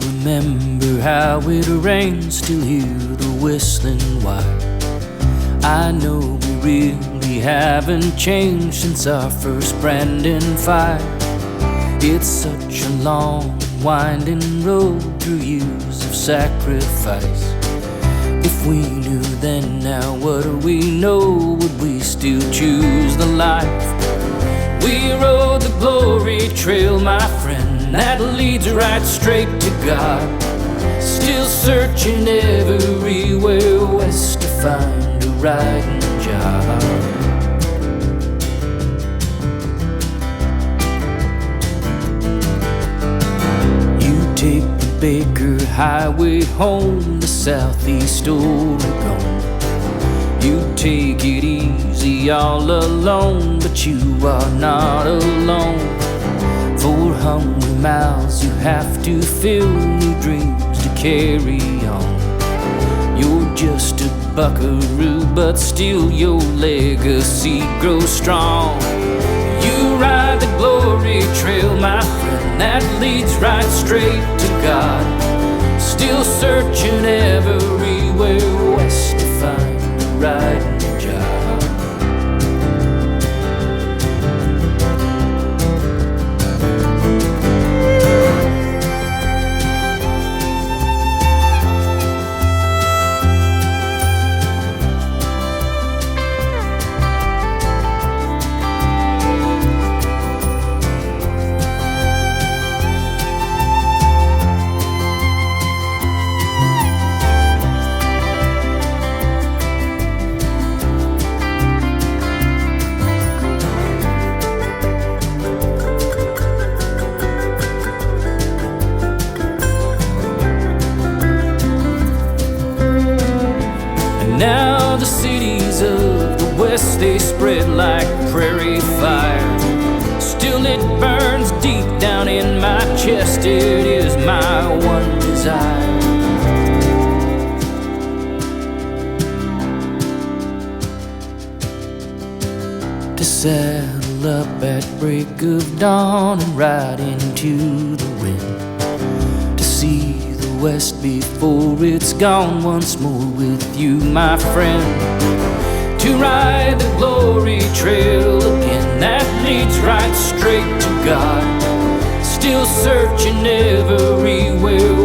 remember how it rained, still hear the whistling wire. I know we really haven't changed since our first Brandon fire. It's such a long, winding road through years of sacrifice. If we knew then, now what do we know? Would we still choose the life? We rode the glory trail, my friend, that leads right straight to God. Still searching everywhere west to find a riding job. You take the Baker Highway home to southeast Oregon. You take it easy all alone, but you are not alone. 400 miles you have to fill, new dreams to carry on. You're just a buckaroo, but still your legacy grows strong. You ride the glory trail, my friend, that leads right straight to God. Still searching everywhere west to find a riding job. Now the cities of the West, they spread like prairie fire. Still it burns deep down in my chest, it is my one desire. To saddle up at break of dawn and ride into the wind. To see west before it's gone once more with you, my friend. To ride the glory trail again, that leads right straight to God. Still searching everywhere